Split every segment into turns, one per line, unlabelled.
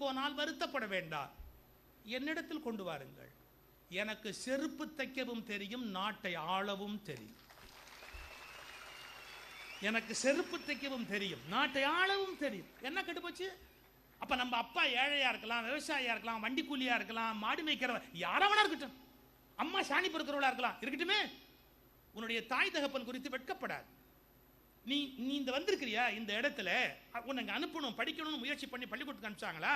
போனால் வருத்தப்பட வேண்டாம், என்னிடத்தில் கொண்டு வாருங்கள். எனக்கு செருப்பு தைக்கவும் தெரியும், நாட்டை ஆளவும் தெரியும். எனக்கு செருப்பு தைக்கவும் தெரியும், நாட்டை ஆளவும் தெரியும். என்ன கெட்டு போச்சு? அப்ப நம்ம அப்பா ஏழையா இருக்கலாம், விவசாயியா இருக்கலாம், வண்டி கூலியா இருக்கலாம், மாடு மேய்க்கிறவ யாராவனா இருக்கட்டும், அம்மா சாணி பொறுக்கிறவளா இருக்கலாம், இருக்கட்டுமே. உன்னுடைய தாய் தகப்பன் குறித்து வெட்கப்படாது. நீ நீ இந்த வந்திருக்கிறியா, இந்த இடத்துல உன்னை அனுப்பணும், படிக்கணும்னு முயற்சி பண்ணி பள்ளிக்கூடத்துக்கு அனுப்பிச்சாங்களா?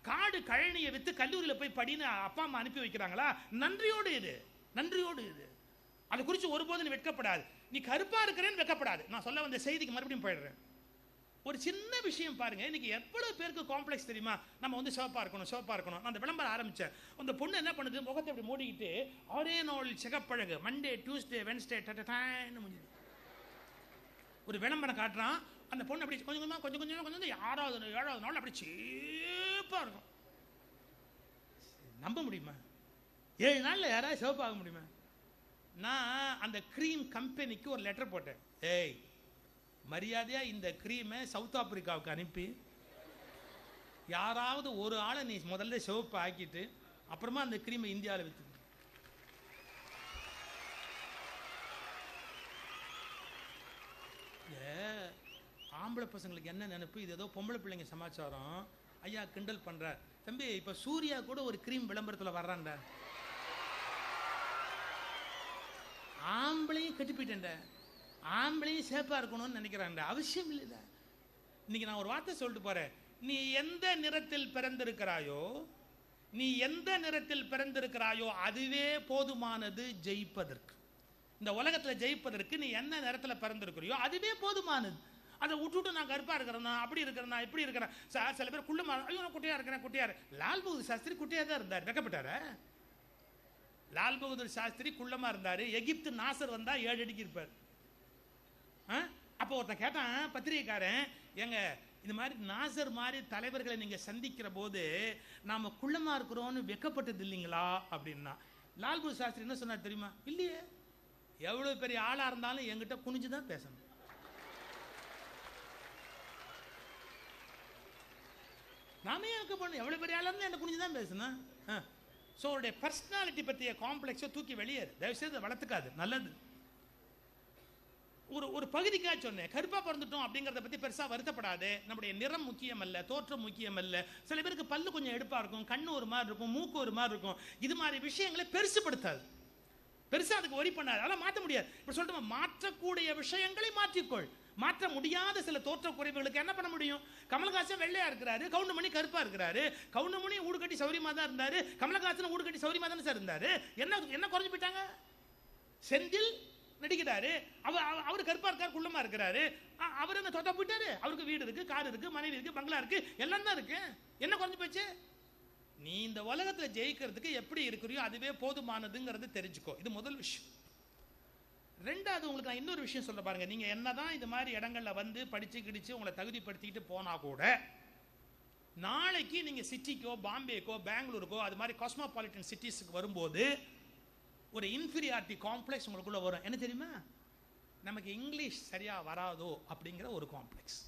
காடு கழனியை வித்து கல்லூரியில் போய் படின்னு அப்பா அம்மா அனுப்பி வைக்கிறாங்களா? நன்றியோடு இது, நன்றியோடு இது. அதை குறித்து ஒருபோதும் நீ வெட்கப்படாது. நீ கருப்பா இருக்கிறேன்னு வெட்கப்படாது. நான் சொல்ல வந்த செய்திக்கு மறுபடியும் போயிடுறேன். ஒரு சின்ன விஷயம் பாருங்க, இன்னைக்கு எவ்வளவு பேருக்கு காம்ப்ளெக்ஸ் தெரியுமா? நம்ம வந்து சிவப்பா இருக்கணும், சிவப்பா இருக்கணும். நான் அந்த விளம்பரம் ஆரம்பிச்சேன். அந்த பொண்ணு என்ன பண்ணுது, முகத்தை அப்படி மூடிக்கிட்டு ஒரே நாள் சிகப்பழகு, மண்டே டியூஸ்டே வென்ஸ்டே முடிஞ்சது ஒரு விளம்பரம் காட்டுறான். அந்த பொண்ணு அப்படி கொஞ்சம் கொஞ்சம் கொஞ்சம் கொஞ்சம் கொஞ்சம் 6வது 7வது நாள் அப்படி சேப்பா இருக்கும். நம்ப முடியுமா? 7 நாள்ல யாராவது சிவப்பாக முடியுமா? நான் அந்த கிரீம் கம்பெனிக்கு ஒரு லெட்டர் போட்டேன். ஏய், மரியாதையா இந்த கிரீமை சவுத் ஆப்பிரிக்காவுக்கு அனுப்பி யாராவது ஒரு ஆளை நீ முதல்ல சிவப்பு ஆக்கிட்டு அப்புறமா அந்த கிரீமை இந்தியாவில் வித்து. ஆம்பளை பசங்களுக்கு என்ன நினைப்பு, இது ஏதோ பொம்பளை பிள்ளைங்க சமாச்சாரம். ஐயா கிண்டல் பண்றார். தம்பி, இப்ப சூர்யா கூட ஒரு கிரீம் விளம்பரத்தில் வர்றான்டா. ஆம்பளையும் கெட்டு போயிட்டேன்டா, ஆம்பளையும் சேப்பா இருக்கணும்னு நினைக்கிறான்டா. அவசியம் இல்லை. இன்னைக்கு நான் ஒரு வார்த்தை சொல்லிட்டு போறேன். நீ எந்த நிறத்தில் பிறந்திருக்கிறாயோ, நீ எந்த நிறத்தில் பிறந்திருக்கிறாயோ அதுவே போதுமானது ஜெயிப்பதற்கு. இந்த உலகத்தில் ஜெயிப்பதற்கு நீ என்ன நிறத்தில் பிறந்திருக்கிறியோ அதுவே போதுமானது. அதை விட்டுட்டு நான் கருப்பா இருக்கிறேன்னா, அப்படி இருக்கிறேன்னா, இப்படி இருக்கிறேன். சில பேர் குள்ளமா, ஐயோ நான் குட்டியா இருக்கிறேன், குட்டியா. லால் பகதூர் சாஸ்திரி குட்டியா தான் இருந்தார், வெக்கப்பட்டார. லால் பகதூர் சாஸ்திரி குள்ளமா இருந்தாரு. எகிப்து நாசர் வந்தா 7 அடிக்கு இருப்பார். அப்போ ஒருத்தன் கேட்டான், பத்திரிகைக்காரன், எங்க இந்த மாதிரி நாசர் மாதிரி தலைவர்களை நீங்க சந்திக்கிற போது நாம குள்ளமா இருக்கிறோம்னு வெக்கப்பட்டது இல்லைங்களா அப்படின்னா, லால் பகதூர் சாஸ்திரி என்ன சொன்னார் தெரியுமா? இல்லையே, எவ்வளவு பெரிய ஆளா இருந்தாலும் என்கிட்ட குனிஞ்சுதான் பேசணும். நாமே வெக்கப்படணும். எவ்வளவு பெரிய ஆளா இருந்தா என்ன குனிஞ்சுதான் பேசணும். ஸோ அவருடைய பர்சனாலிட்டி பற்றிய காம்ப்ளெக்ஸை தூக்கி வெளியேறு, தயவுசெய்து வளர்த்துக்காது, நல்லது. ஒரு பகுதிக்காக சொன்னேன். கருப்பா பிறந்துட்டோம் அப்படிங்கிறத பற்றி பெருசாக வருத்தப்படாது. நம்முடைய நிறம் முக்கியம் அல்ல, தோற்றம் முக்கியம் அல்ல. சில பேருக்கு பல்லு கொஞ்சம் எடுப்பாக இருக்கும், கண்ணு ஒரு மாதிரி இருக்கும், மூக்கு ஒரு மாதிரி இருக்கும். இது மாதிரி விஷயங்களை பெருசுப்படுத்தாது, பெருசாக அதுக்கு ஒரி பண்ணாது. அதெல்லாம் மாற்ற முடியாது. இப்போ சொல்லிட்டு மாற்றக்கூடிய விஷயங்களை மாற்றிக்கொள். மாற்ற முடியாத சில தோற்ற குறைவுகளுக்கு என்ன பண்ண முடியும்? கமலஹாசன் வெள்ளையா இருக்கிறாரு, கவுண்டமணி கருப்பா இருக்கிறாரு. கவுண்டமணி ஊடு கட்டி சௌரியமா தான் இருந்தாரு, கமலஹாசன் ஊடு கட்டி சௌரியமா தானே சார் இருந்தாரு. என்ன குறைஞ்சு போயிட்டாங்க? செந்தில் நடிக்கிறாரு, அவரு கருப்பா இருக்காரு, குள்ளமா இருக்கிறாரு. அவர் என்ன தோத்தா போயிட்டாரு? அவருக்கு வீடு இருக்கு, கார் இருக்கு, மனைவி இருக்கு, பங்களா இருக்கு, எல்லாம் தான் இருக்கு. என்ன குறைஞ்சு போச்சு? நீ இந்த உலகத்துல ஜெயிக்கிறதுக்கு எப்படி இருக்கிறியோ அதுவே போதுமானதுங்கிறது தெரிஞ்சுக்கோ. இது முதல் விஷயம். ரெண்டாவது, உங்களுக்கு நான் இன்னொரு விஷயம் சொல்ல பாருங்க. நீங்க என்னதான் இது மாதிரி இடங்கள்ல வந்து படிச்சு கிடிச்சு உங்களை தகுதிப்படுத்திட்டு போனா கூட, நாளைக்கு நீங்க சிட்டிக்கோ, பாம்பேக்கோ, பெங்களூருக்கோ, அது மாதிரி காஸ்மோபாலிட்டன் சிட்டிஸுக்கு வரும்போது ஒரு இன்ஃபீரியாரிட்டி காம்ப்ளெக்ஸ் உங்களுக்குள்ள வரும். என்ன தெரியுமா? நமக்கு இங்கிலீஷ் சரியா வராதோ அப்படிங்கிற ஒரு காம்ப்ளெக்ஸ்.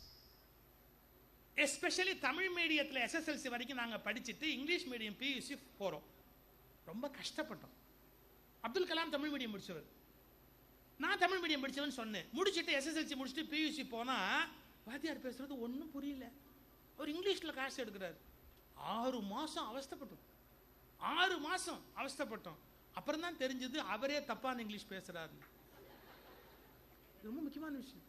எஸ்பெஷலி தமிழ் மீடியத்தில் SSLC வரைக்கும் நாங்கள் படிச்சுட்டு இங்கிலீஷ் மீடியம் PUC போகிறோம். ரொம்ப கஷ்டப்பட்டோம். அப்துல் கலாம் தமிழ் மீடியம் முடிச்சவர், நான் தமிழ் மீடியம் படித்தவன் சொன்னேன். முடிச்சுட்டு SSLC முடிச்சுட்டு PUC போனால் வாத்தியார் பேசுறது ஒன்றும் புரியல. அவர் இங்கிலீஷில் கிளாஸ் எடுக்கிறார். 6 மாதம் அவஸ்தைப்பட்டோம், 6 மாதம் அவஸ்தைப்பட்டோம். அப்புறம் தான் தெரிஞ்சது அவரே தப்பான இங்கிலீஷ் பேசுறாரு. ரொம்ப முக்கியமான விஷயம்.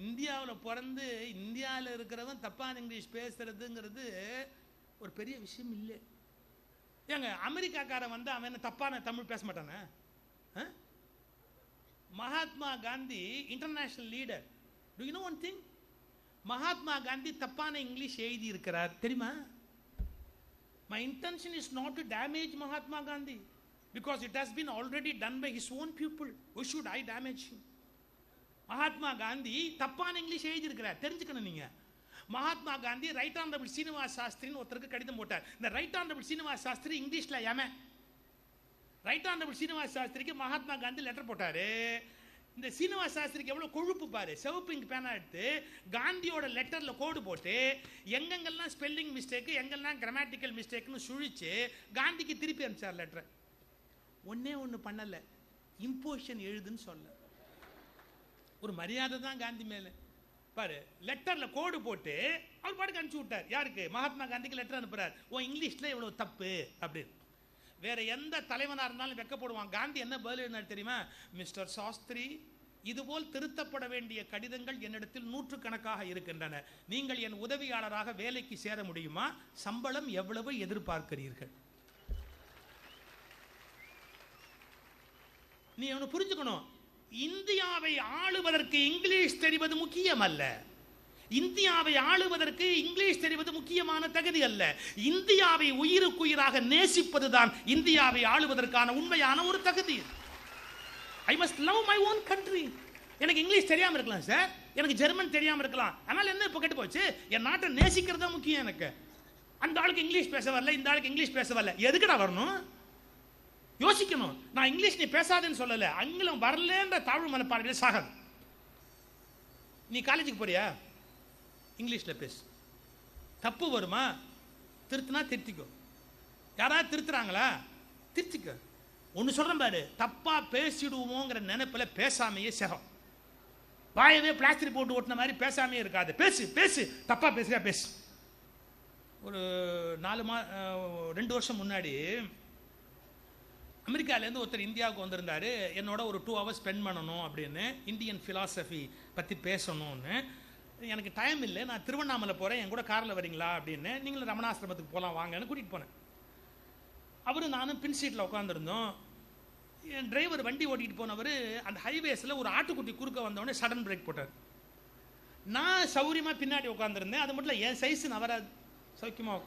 இந்தியாவில் பிறந்து இந்தியாவில் இருக்கிறவன் தப்பான இங்கிலீஷ் பேசுறதுங்கிறது ஒரு பெரிய விஷயம் இல்லை. ஏங்க, அமெரிக்காக்காரன் வந்து அவன் என்ன தப்பான தமிழ் பேச மாட்டானே? Mahatma Gandhi international leader. To you know one thing? Mahatma Gandhi தப்பான இங்கிலீஷ் எழுதி இருக்கிறார் தெரியுமா? My intention is not to damage Mahatma Gandhi because it has been already done by his own people. Why should I damage him? Mahatma Gandhi தப்பான English எழுதி இருக்கிறார், தெரிஞ்சுக்கணும் நீங்க. Mahatma Gandhi right honourable Srinivas சாஸ்திரின்னு ஒருத்தருக்கு கடிதம் போட்டார். இந்த ரைட் ஆனரபிள் சீனிவாஸ் சாஸ்திரி இங்கிலீஷ்ல ரைட் ஆனரபிள் சீனிவாஸ் சாஸ்திரிக்கு மகாத்மா காந்தி லெட்டர் போட்டாரு. இந்த சீனிவாச சாஸ்திரிக்கு எவ்வளவு கொழுப்பு பாரு. சிவப்பு இங்க் பேனா எடுத்து காந்தியோட லெட்டர்ல கோடு போட்டு எங்கெங்கெல்லாம் ஸ்பெல்லிங் மிஸ்டேக், எங்கெல்லாம் கிராமட்டிக்கல் மிஸ்டேக்னு சுழிச்சு காந்திக்கு திருப்பி அனுப்பிச்சார் லெட்டர். ஒண்ணு பண்ணல, இம்போசிஷன் எழுதுன்னு சொல்ல. ஒரு மரியாதை தான் காந்தி மேல பாரு. லெட்டர்ல கோடு போட்டு அவர் பாட்டுக்கு அனுப்பிச்சு விட்டார். யாருக்கு? மகாத்மா காந்திக்கு லெட்டர் அனுப்புறார். ஓ இங்கிலீஷ்ல இவ்வளவு தப்பு அப்படின்னு. வேற எந்த தலைவனா இருந்தாலும் வெக்கப்படுவான். காந்தி என்ன பதில் எழுதினார் தெரியுமா? மிஸ்டர் சாஸ்திரி, இதுபோல் திருத்தப்பட வேண்டிய கடிதங்கள் என்னிடத்தில் நூற்றுக்கணக்காக இருக்கின்றன. நீங்கள் என் உதவியாளராக வேலைக்கு சேர முடியுமா? சம்பளம் எவ்வளவு எதிர்பார்க்கிறீர்கள்? நீ அவனை புரிஞ்சுக்கணும். இந்தியாவை ஆளுவதற்கு இங்கிலீஷ் தெரிவது முக்கியம் அல்ல. இந்தியாவை ஆளுவதற்கு இங்கிலீஷ் தெரிவது முக்கியமான தகுதி அல்ல. இந்தியாவை உயிருக்குயிராக நேசிப்பதுதான் இந்தியாவை ஆளுவதற்கான உண்மையான ஒரு தகுதி. I must love my own country. எனக்கு இங்கிலீஷ் தெரியாம இருக்கலாம் சார், எனக்கு ஜெர்மன் தெரியாம இருக்கலாம், ஆனால் என்ன இப்ப கெட்டு போச்சு? என் நாட்டை நேசிக்கிறது முக்கியம் எனக்கு. அந்த ஆளுக்கு இங்கிலீஷ் பேச வரல, இந்த ஆளுக்கு இங்கிலீஷ் பேச வரல, எதுக்குடா வரணும்? யோசிக்கணும். நான் இங்கிலீஷ் நீ பேசாதேன்னு சொல்லல, ஆங்கிலம் வரலன்ற தாழ்வு மனப்பான்மையில சாகாது. நீ காலேஜுக்கு போறியா? இங்கிலீஷ்ல பேசு. தப்பு வருமா? திருத்தினா திருத்திக்கோ. யாராவது திருத்துறாங்களா? திருத்திக்க. ஒன்னு சொல்றேன் பாரு, தப்பா பேசிடுவோங்கிற நினைப்புல பேசாமையே சேகம். வாயவே பிளாஸ்டிக் போட்டு ஓட்டின மாதிரி பேசாமையே இருக்காது. பேசு பேசு, தப்பா பேசுறியா பேசு. ஒரு 2 வருஷம் முன்னாடி அமெரிக்காலேருந்து ஒருத்தர் இந்தியாவுக்கு வந்திருந்தாரு. என்னோட ஒரு 2 hours ஸ்பெண்ட் பண்ணணும் அப்படின்னு, இந்தியன் ஃபிலாசபி பற்றி பேசணும்னு. எனக்கு டைம் இல்லை, நான் திருவண்ணாமலை போகிறேன், என் கூட காரில் வரீங்களா அப்படின்னு. நீங்களும் ரமணாசிரமத்துக்கு போகலாம் வாங்கன்னு கூட்டிகிட்டு போனேன். அவரு நானும் பின் சீட்டில் உட்காந்துருந்தோம். என் டிரைவர் வண்டி ஓட்டிகிட்டு போனவர் அந்த ஹைவேஸில் ஒரு ஆட்டுக்குட்டி குறுக்க வந்தவொடனே சடன் பிரேக் போட்டார். நான் சௌரியமாக பின்னாடி உட்காந்துருந்தேன். அது மட்டும் இல்லை, என் சைஸு நவராது, சௌக்கியமாக.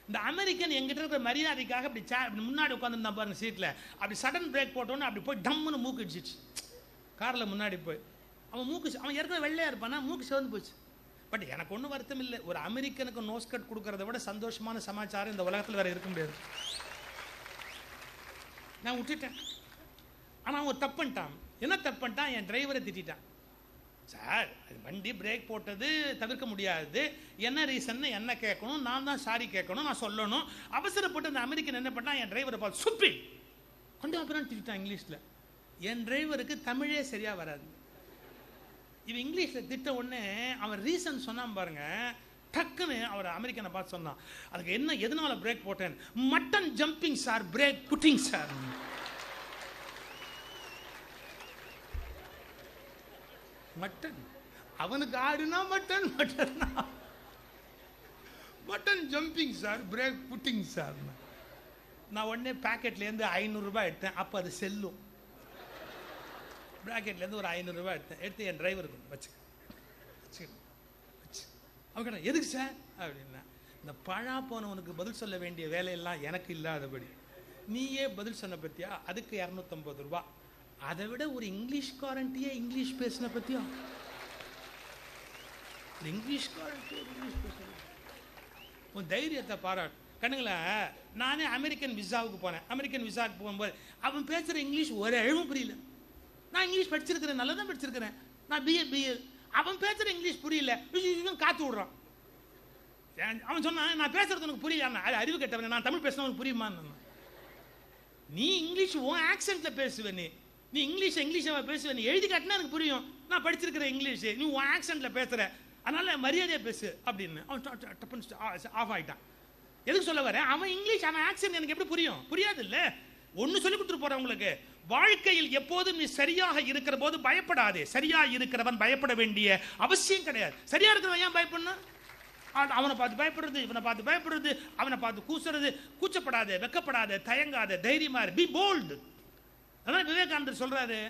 இந்த அமெரிக்கன் எங்கிட்ட இருக்கிற மரியாதைக்காக அப்படி முன்னாடி உட்காந்துருந்தா பாருங்க சீட்டில், அப்படி சடன் பிரேக் போட்டோன்னு அப்படி போய் டம்முன்னு மூக்கு இடிச்சிச்சு காரில் முன்னாடி போய். அவன் ஏற்கனவே வெள்ளையா இருப்பானா, மூக்கு சிவந்து போச்சு. பட் எனக்கு ஒன்றும் வருத்தம் இல்லை. ஒரு அமெரிக்கனுக்கு நோஸ்கட் கொடுக்கறத விட சந்தோஷமான சமாச்சாரம் இந்த உலகத்தில் வேற இருக்க முடியாது. நான் விட்டுட்டேன். ஆனால் அவன் தப்பு பண்ணிட்டான். என்ன தப்பு பண்ணிட்டான்? என் டிரைவரை திட்டான். சார், வண்டி பிரேக் போட்டது தவிர்க்க முடியாது, என்ன ரீசன் என்ன கேட்கணும், நான் தான் சாரி கேட்கணும், நான் சொல்லணும். அவசரப்பட்டு அந்த அமெரிக்கன் என்ன பண்ணான்? என் டிரைவரை பார்த்து சுப்பி கொஞ்சம் அப்புறம் திட்டான் இங்கிலீஷில். என் டிரைவருக்கு தமிழே சரியா வராது. இவன் இங்கிலீஷில் திட்ட உடனே அவன் ரீசன் சொன்னான் பாருங்க. டக்குன்னு அவர் அமெரிக்கனை பார்த்து சொன்னான், அதுக்கு என்ன எதனால பிரேக் போட்டேன்? Mutton jumping sir, break putting sir. Mutton அவனுக்கு ஆடுனா mutton, mutton jumping sir, break putting sir. நான் உடனே பாக்கெட்லேருந்து 500 ரூபாய் எடுத்தேன். அப்போ அது செல்லும். பிராக்கெட்லேருந்து ஒரு 500 ரூபாய் எடுத்து என் டிரைவருக்கு வச்சு அவங்க எதுக்கு சார் அப்படின்னா, இந்த பழா போனவனுக்கு பதில் சொல்ல வேண்டிய வேலையெல்லாம் எனக்கு இல்லாதபடி நீயே பதில் சொன்ன பத்தியா, அதுக்கு 250 ரூபா. அதை விட ஒரு இங்கிலீஷ்காரன்ட்டியே இங்கிலீஷ் பேசின பத்தியா, இங்கிலீஷ்காரன்ட்டியே இங்கிலீஷ் பேச உன் தைரியத்தை பாராட்டு. கண்ணுங்களா, நானே அமெரிக்கன் விசாவுக்கு போனேன். அமெரிக்கன் விசாவுக்கு போகும்போது அவன் பேசுகிற இங்கிலீஷ் ஒரு எழுவும் புரியல. நான் இங்கிலீஷ் படிச்சிருக்கிறேன், நல்லா தான் படிச்சிருக்கிறேன், நான் பிஏ. அவன் பேசுகிற இங்கிலீஷ் புரியல, காத்து விடுறான். அவன் சொன்னான், நான் பேசுறது உனக்கு புரியல. அது அறிவு கெட்டவன், நான் தமிழ் பேசினா உனக்கு புரியுமா? நீ இங்கிலீஷ் உன் ஆக்சென்ட்ல பேசுவ, நீ இங்கிலீஷாக பேசுவ, நீ எழுதி காட்டினா எனக்கு புரியும். நான் படிச்சிருக்கிற இங்கிலீஷ், நீ உன் ஆக்சென்ட்ல பேசுற, அதனால மரியாதையா பேசு அப்படின்னு. அவன் ஆஃப் ஆயிட்டான். எதுக்கு சொல்ல வர? அவன் இங்கிலீஷ், அவன் ஆக்சென்ட் எனக்கு எப்படி புரியும்? புரியாது இல்ல. ஒன்னு சொல்லி கொடுத்துட்டு போற உங்களுக்கு. வாழ்க்கையில் எப்போதும் நீ சரியாக இருக்கிற போது பயப்படாதே. சரியா இருக்கிறவன் பயப்பட வேண்டிய அவசியம் கிடையாது. சரியா இருக்கிறவன் ஏன் பயப்படணும்? அவனை பார்த்து பயப்படுறது, இவனை பார்த்து பயப்படுறது, அவனை பார்த்து கூசுறது. கூச்சப்படாத, வெக்கப்படாத, தயங்காத, தைரியமா பி போல்டு. அதான் விவேகானந்தர் சொல்றாரு,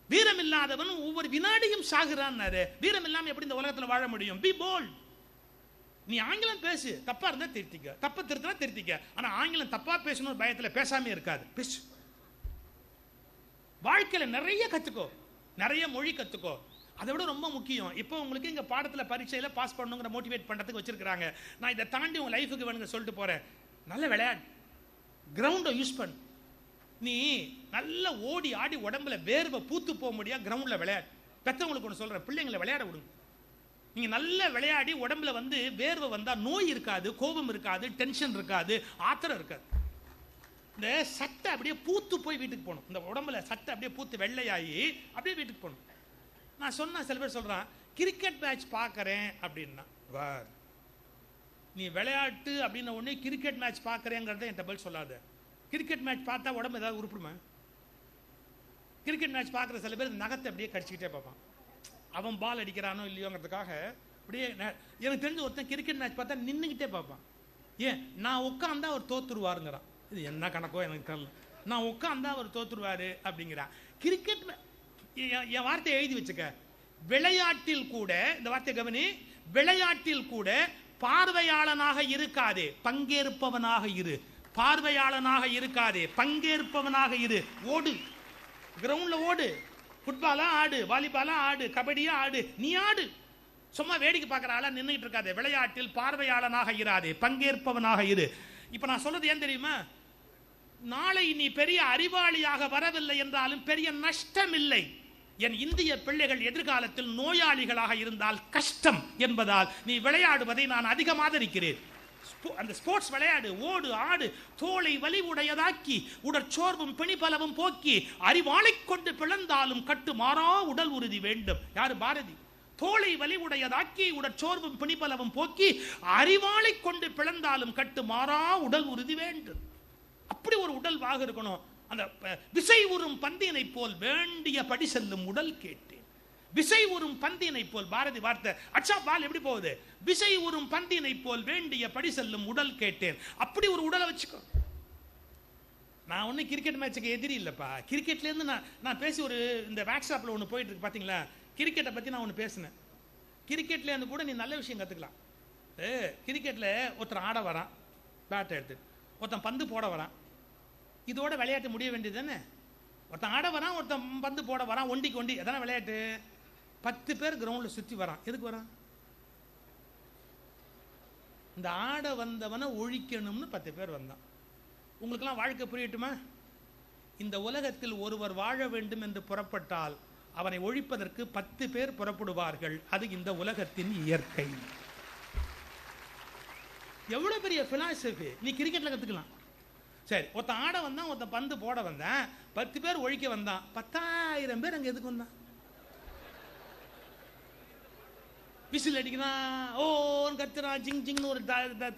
வீரம் இல்லாதவன் ஒவ்வொரு வினாடியும் சாகுறான். வீரம் இல்லாம எப்படி இந்த உலகத்தில் வாழ முடியும்? B bolt. நீ ஆங்கிலம் பேசு, தப்பா இருந்தா திருத்திக்க, தப்ப திருத்தினா திருத்திக்க. ஆனா ஆங்கிலம் தப்பா பேசணும் பயத்துல பேசாம இருக்காது, பேசு. வாழ்க்கையில நிறைய கத்துக்கோ, நிறைய மொழி கத்துக்கோ. அதை விட ரொம்ப முக்கியம், இப்போ உங்களுக்கு இங்க பாடத்துல பரீட்சையில பாஸ் பண்ணணுங்கிற மோட்டிவேட் பண்றதுக்கு வச்சிருக்காங்க. நான் இதை தாண்டி உங்க லைஃபுக்கு வேணுங்க சொல்லிட்டு போறேன். நல்ல விளையாடு, கிரவுண்டை யூஸ் பண்ணு. நீ நல்லா ஓடி ஆடி உடம்புல வேர்வை பூத்து போக முடியா கிரவுண்ட்ல விளையாடு. பெற்றவங்களுக்கு ஒன்று சொல்றேன், பிள்ளைங்களை விளையாட விடுங்க. நீங்க நல்லா விளையாடி உடம்புல வேர்வை வந்தா நோய் இருக்காது, கோபம் இருக்காது, டென்ஷன் இருக்காது, ஆத்திரம் இருக்காது. இந்த சட்டை அப்படியே பூத்து போய் வீட்டுக்கு போகணும். இந்த உடம்புல சட்டை அப்படியே பூத்து வெள்ளையாகி அப்படியே வீட்டுக்கு போகணும். நான் சொன்னா சில பேர் சொல்றான் கிரிக்கெட் மேட்ச் பார்க்கறேன் அப்படின்னா, வார் நீ விளையாட்டு அப்படின்ன உடனே கிரிக்கெட் மேட்ச் பார்க்கறேங்கிறத என் பதில் சொல்லாத. கிரிக்கெட் மேட்ச் பார்த்தா உடம்பு ஏதாவது உருப்பிடுமா? கிரிக்கெட் மேட்ச் பார்க்குற சில பேர் நகத்தை அப்படியே கடிச்சிக்கிட்டே பார்ப்பான். அவன் பால் அடிக்கிறானோ இல்லையோங்கிறதுக்காக அப்படியே. எனக்கு தெரிஞ்ச ஒருத்தன் கிரிக்கெட் மேட்ச் பார்த்தா நின்றுக்கிட்டே பார்ப்பான். ஏன்? நான் உட்காந்தா அவர் தோத்துருவாருங்கிறான். இது என்ன கணக்கோ எனக்கு தெரியல. நான் உட்காந்தா அவர் தோத்துருவாரு அப்படிங்கிறான். கிரிக்கெட் என் வார்த்தையை எழுதி வச்சுக்க. விளையாட்டில் கூட, இந்த வார்த்தை கவனி, விளையாட்டில் கூட பார்வையாளனாக இருக்காதே, பங்கேற்பவனாக இரு. பார்வையாளனாக இருக்காதே, பங்கேற்பவனாக இரு. ஓடு, கிரவுண்ட்ல ஓடு, ஃபுட்பாலா ஆடு, வாலிபாலா ஆடு, கபடியா ஆடு, நீ ஆடு. சும்மா வேடிக்கை பார்க்குற ஆளா நின்றுட்டு இருக்காதே. விளையாட்டில் பார்வையாளனாக இராதே, பங்கேற்பவனாக இரு. இப்ப நான் சொல்றது ஏன் தெரியுமா? நாளை நீ பெரிய அறிவாளியாக வரவில்லை என்றாலும் பெரிய நஷ்டம் இல்லை. என் இந்திய பிள்ளைகள் எதிர்காலத்தில் நோயாளிகளாக இருந்தால் கஷ்டம் என்பதால் நீ விளையாடுவதை நான் அதிகம் ஆதரிக்கிறேன். அந்த ஸ்போர்ட்ஸ் விளையாடு, ஓடு, ஆடு. தோளை வலி உடையதாக்கி உடற்சோர்வும் பிணிபலவும் போக்கி அறிவாளை கொண்டு பிளந்தாலும் கட்டு மாறா உடல் உறுதி வேண்டும். யாரு? பாரதி. தோளை வலி உடையதாக்கி உடற்சோர்வும் பிணிபலவும் போக்கி அறிவாளை கொண்டு பிளந்தாலும் கட்டு மாறா உடல் உறுதி வேண்டும். அப்படி ஒரு உடல் வாக இருக்கணும். அந்த விசை உறும் பந்தினை போல் வேண்டிய படி செல்லும் உடல் கேட்டேன். விசை உறும் பந்தினை போல், பாரதி வார்த்தை. அச்சா பால் எப்படி போகுது? விசை உறும் பந்தினை போல் வேண்டிய படி செல்லும் உடல் கேட்டேன். அப்படி ஒரு உடலை வச்சுக்கோ. நான் ஒன்னும் கிரிக்கெட் மேட்சுக்கு எதிரி இல்லப்பா. கிரிக்கெட்ல இருந்து நான் பேசி ஒரு இந்த வாட்ஸ்அப்ல ஒன்று போயிட்டு இருக்கு பாத்தீங்களா, கிரிக்கெட்டை பத்தி நான் ஒன்று பேசினேன். கிரிக்கெட்ல இருந்து கூட நீ நல்ல விஷயம் கத்துக்கலாம். கிரிக்கெட்ல ஒருத்தர் ஆட வரான் பேட்டை எடுத்து, ஒருத்தன் பந்து போட வரான். இதோட விளையாட்டு முடிய வேண்டியது தானே? ஒருத்தன் ஆட வரான், ஒருத்தன் பந்து போட வரான், ஒண்டிக்கு ஒண்டி. எதான விளையாட்டு? 10 பேர் கிரவுண்ட்ல சுத்தி வரான். எதுக்கு வரான்? இந்த ஆட வந்தவனை ஒழிக்கணும்னு 10 பேர் வந்தான். உங்களுக்கெல்லாம் வாழ்க்கை புரியட்டுமா? இந்த உலகத்தில் ஒருவர் வாழ வேண்டும் என்று புறப்பட்டால் அவனை ஒழிப்பதற்கு 10 பேர் புறப்படுவார்கள். அது இந்த உலகத்தின் இயற்கை. எவ்வளவு பெரிய பிலாசபி நீ கிரிக்கெட்ல கத்துக்கலாம். சரி, ஒருத்தன் ஆட வந்தான், ஒருத்தன் பந்து போட வந்தான், 10 பேர் ஒழிக்க வந்தான். 10,000 பேர் அங்க எதுக்கு வந்தான்? விசில் அடிக்கிறான், ஓன்னு கத்துறான், ஜிங் ஜிங்னு ஒரு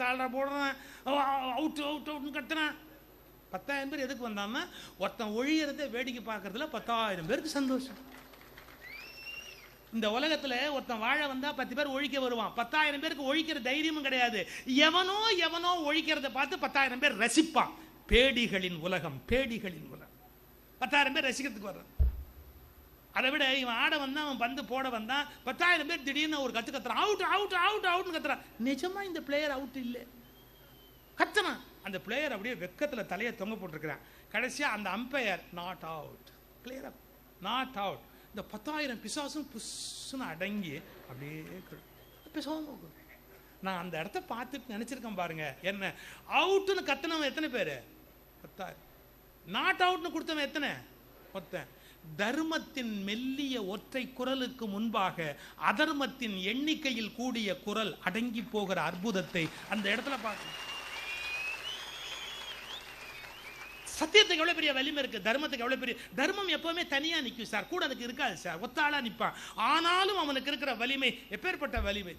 தாளா போடுறான், அவுட் அவுட் அவுட்னு கத்துறான். 10,000 பேர் எதுக்கு வந்தான்னா ஒருத்தன் ஒழியறதை வேடிக்கை பார்க்கறதுல 10,000 பேருக்கு சந்தோஷம். இந்த உலகத்துல ஒருத்தன் வாழ வந்தா 10 பேர் ஒழிக்க வருவான். 10,000 பேருக்கு ஒழிக்கிற தைரியமும் கிடையாது. எவனோ எவனோ ஒழிக்கிறத பார்த்து 10,000 பேர் ரசிப்பான். பேடிகளின் உலகம், பேடிகளின் உலகம். 10,000 பேர் ரசிக்கிறதுக்கு வர்றான். அதை விட இவன் ஆட வந்தான், அவன் பந்து போட வந்தான், 10,000 பேர் திடீர்னு ஒரு கத்துறான், அவுட் அவுட் அவுட் அவுட்னு கத்துறான். நிஜமா இந்த பிளேயர் அவுட் இல்லை, கத்துறான். அந்த பிளேயர் அப்படியே வெக்கத்துல தலையை தொங்க போட்டிருக்கிறான். கடைசியா அந்த umpire not out, player not out. இந்த 10,000 பிசாசும் புஷ்னு அடங்கி அப்படியே பிசாசும். நான் அந்த இடத்த பார்த்துட்டு நினைச்சிருக்கேன் பாருங்க. என்ன அவுட்னு கத்துனவன் எத்தனை பேரு? 10,000. நாட் அவுட்னு கொடுத்தவன் எத்தனை? ஒருத்தன். தர்மத்தின் மெல்லிய ஒற்றை குரலுக்கு முன்பாக அதர்மத்தின் எண்ணிக்கையில் கூடிய குரல் அடங்கி போகிற அற்புதத்தை அந்த இடத்துல பார்க்க. சத்தியத்துக்கு எவ்வளவு பெரிய வலிமை இருக்கு, தர்மத்துக்கு எவ்வளவு பெரிய. தர்மம் எப்பவுமே தனியா நிற்கும் சார், கூட அதுக்கு இருக்காது சார், ஒத்தாளா நிற்பான். ஆனாலும் அவனுக்கு இருக்கிற வலிமை எப்பேற்பட்ட வலிமை.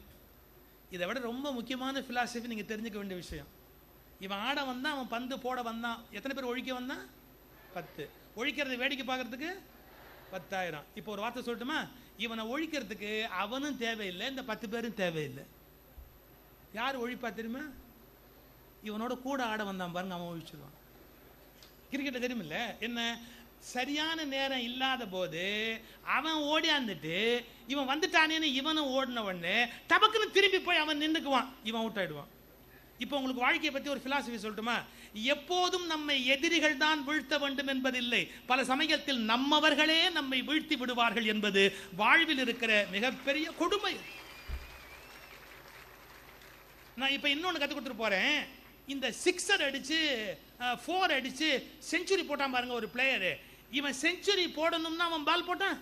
இதை விட ரொம்ப முக்கியமான பிலாசபி நீங்க தெரிஞ்சுக்க வேண்டிய விஷயம். இவன் ஆட வந்தான், அவன் பந்து போட வந்தான். எத்தனை பேர் ஒழிக்க வந்தான்? 10. ஒழிக்கிறது வேடிக்கை பார்க்கறதுக்கு 10,000. இப்போ ஒரு வார்த்தை சொல்லட்டுமா? இவனை ஒழிக்கிறதுக்கு அவனும் தேவையில்லை, இந்த 10 பேரும் தேவையில்லை. யார் ஒழிப்பா தெரியுமா? இவனோட கூட ஆட வந்தான் பாருங்க, அவன் ஒழிச்சிருவான். கிரிக்கெட் தெரியுமில்ல என்ன? சரியான நேரம் இல்லாத போது அவன் ஓடியாந்துட்டு இவன் வந்துட்டானேன்னு இவனும் ஓடின உடனே டபக்குன்னு திரும்பி போய் அவன் நின்றுக்குவான், இவன் அவுட் ஆயிடுவான். இப்போ உங்களுக்கு வாழ்க்கையை பற்றி ஒரு பிலாசபி சொல்லட்டுமா? எப்போதும் நம்மை எதிரிகள் தான் வீழ்த்த வேண்டும் என்பதில்லை, பல சமயத்தில் நம்மவர்களே நம்மை வீழ்த்தி விடுவார்கள் என்பது வாழ்வில் இருக்கிற மிகப்பெரிய கொடுமை. நான் இப்போ இன்னொன்று கற்றுக் கொடுத்துட்டு போறேன். இந்த 6 அடிச்சு 4 அடிச்சு செஞ்சுரி போட்டான் பாருங்க ஒரு பிளேயரு. இவன் செஞ்சுரி போடணும்னா அவன் பால் போட்டான்.